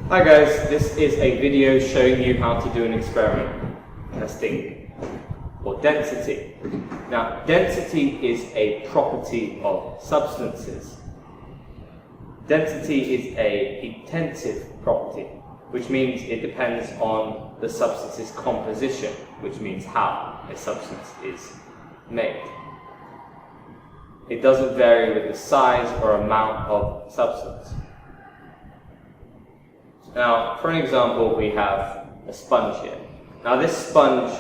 Hi guys, this is a video showing you how to do an experiment testing for density. Now, density is a property of substances. Density is an intensive property, which means it depends on the substance's composition, which means how a substance is made. It doesn't vary with the size or amount of substance. Now, for an example, we have a sponge here. Now, this sponge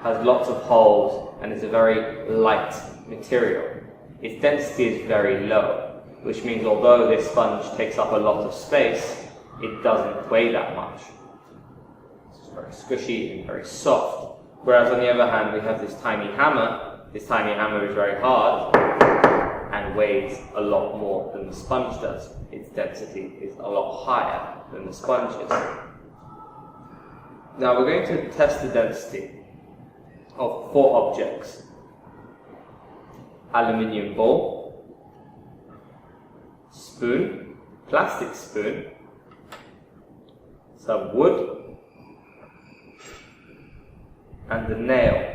has lots of holes and is a very light material. Its density is very low, which means although this sponge takes up a lot of space, it doesn't weigh that much. It's very squishy and very soft. Whereas on the other hand, we have this tiny hammer. This tiny hammer is very hard and weighs a lot more than the sponge does. Its density is a lot higher than the sponge's. Now we're going to test the density of 4 objects. Aluminium bowl, spoon, plastic spoon, some wood, and a nail.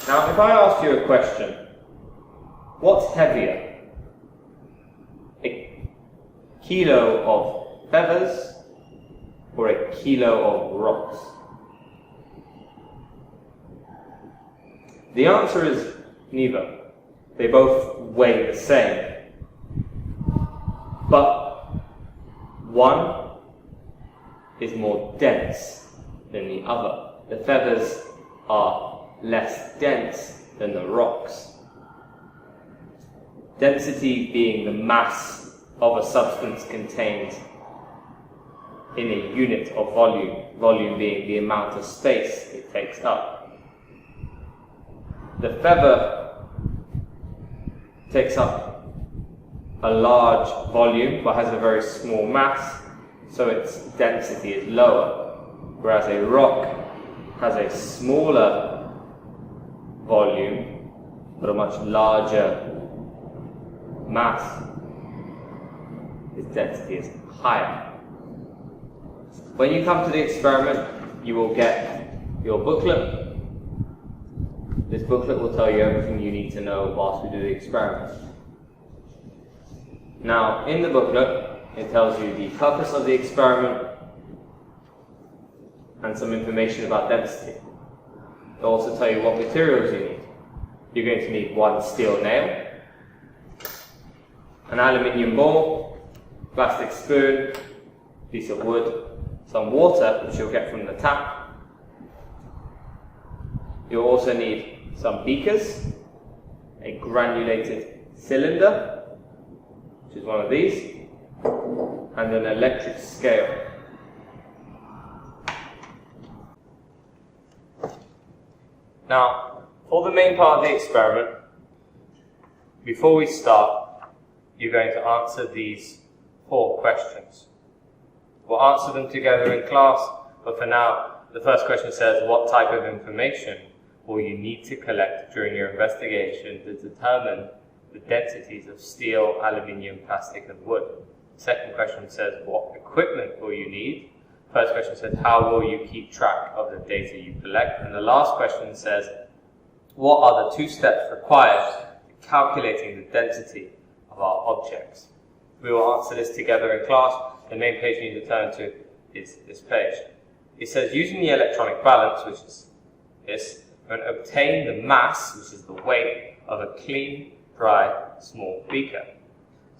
Now if I ask you a question, what's heavier? A kilo of feathers or a kilo of rocks? The answer is neither. They both weigh the same. But one is more dense than the other. The feathers are less dense than the rocks. Density being the mass of a substance contained in a unit of volume, volume being the amount of space it takes up. The feather takes up a large volume but has a very small mass, so its density is lower, whereas a rock has a smaller volume but a much larger mass. Its density is higher. When you come to the experiment, you will get your booklet. This booklet will tell you everything you need to know whilst we do the experiment. Now, in the booklet, it tells you the purpose of the experiment and some information about density. It will also tell you what materials you need. You're going to need 1 steel nail, an aluminium bowl, plastic spoon, piece of wood, some water, which you'll get from the tap. You'll also need some beakers, a granulated cylinder, which is one of these, and an electric scale. Now, for the main part of the experiment, before we start, you're going to answer these 4 questions. We'll answer them together in class, but for now, the first question says, what type of information will you need to collect during your investigation to determine the densities of steel, aluminium, plastic, and wood? The second question says, what equipment will you need? First question says, how will you keep track of the data you collect? And the last question says, what are the 2 steps required in calculating the density of our objects? We will answer this together in class. The main page you need to turn to is this page. It says, using the electronic balance, which is this, and obtain the mass, which is the weight, of a clean, dry, small beaker.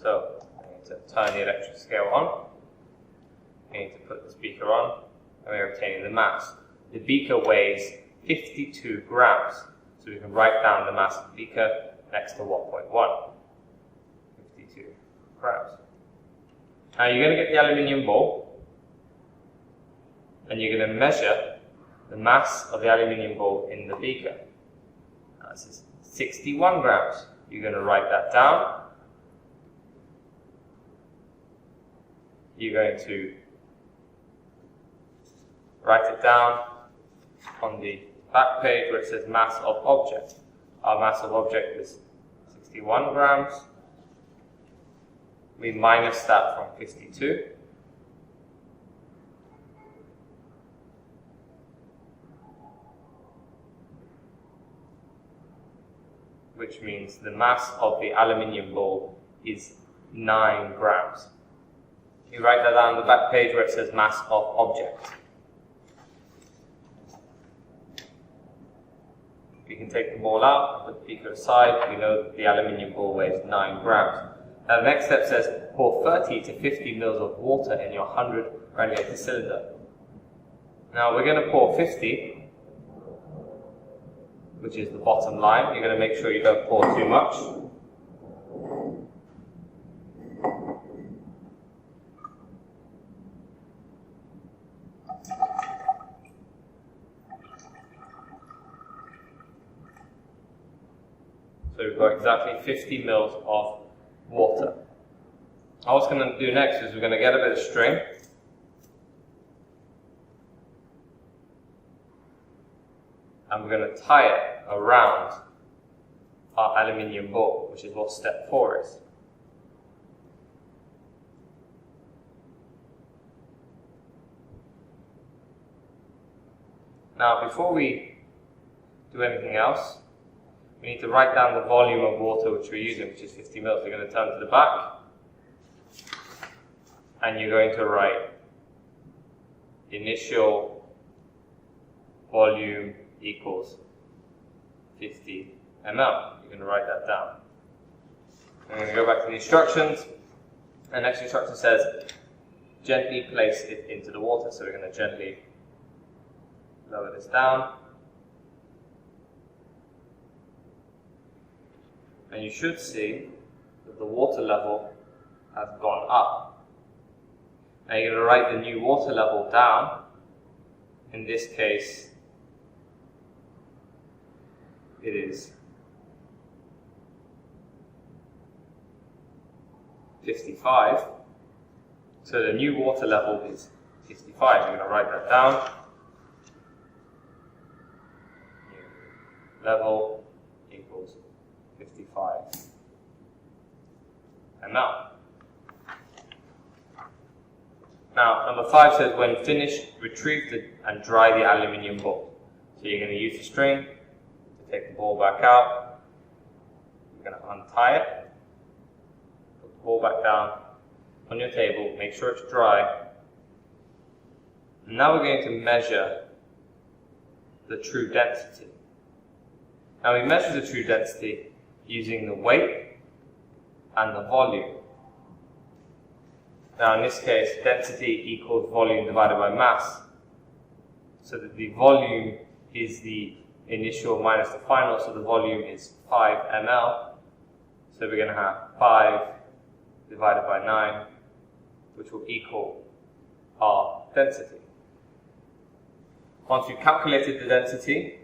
So, I need to turn the electric scale on. I need to put this beaker on, and we're obtaining the mass. The beaker weighs 52 grams, so we can write down the mass of the beaker next to 1.1. 52 grams. Now you're going to get the aluminium bowl, and you're going to measure the mass of the aluminium bowl in the beaker. Now this is 61 grams. You're going to write that down. You're going to write it down on the back page where it says mass of object. Our mass of object is 61 grams. we minus that from 52. Which means the mass of the aluminium ball is 9 grams. You write that down on the back page where it says mass of object. We can take the ball out, put the beaker aside. We know that the aluminium ball weighs 9 grams. Now the next step says pour 30 to 50 mils of water in your 100 granulator cylinder. Now we're going to pour 50, which is the bottom line. You're going to make sure you don't pour too much. So we've got exactly 50 mils of water. Now what's going to do next is we're going to get a bit of string. And we're going to tie it around our aluminium ball, which is what step 4 is. Now, before we do anything else, we need to write down the volume of water which we're using, which is 50 mils. We're going to turn to the back, and you're going to write initial volume equals 50 ml. You're going to write that down. I'm going to go back to the instructions. The next instruction says gently place it into the water. So we're going to gently lower this down. And you should see that the water level has gone up. Now you're going to write the new water level down. In this case, it is 55. So the new water level is 55. You're going to write that down. New level equals 55 ml. Now, number 5 says when finished, retrieve and dry the aluminium ball. So you're going to use the string to take the ball back out. You're going to untie it, put the ball back down on your table, make sure it's dry. And now we're going to measure the true density. Now we measure the true density using the weight and the volume. Now in this case, density equals volume divided by mass, so that the volume is the initial minus the final, so the volume is 5 ml. So we're going to have 5 divided by 9, which will equal our density. Once you've calculated the density,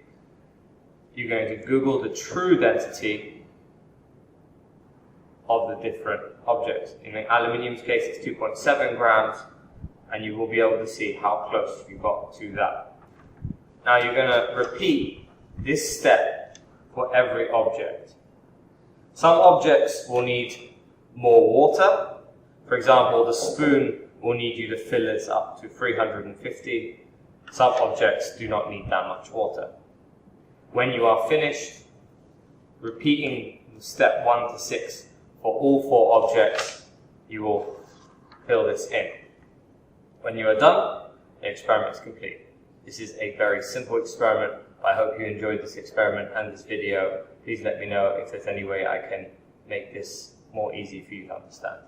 you're going to Google the true density of the different objects. In the aluminium's case, it's 2.7 grams, and you will be able to see how close you got to that. Now you're going to repeat this step for every object. Some objects will need more water. For example, the spoon will need you to fill this up to 350. Some objects do not need that much water. When you are finished repeating step 1 to 6 for all 4 objects, you will fill this in. When you are done, the experiment is complete. This is a very simple experiment. I hope you enjoyed this experiment and this video. Please let me know if there's any way I can make this more easy for you to understand.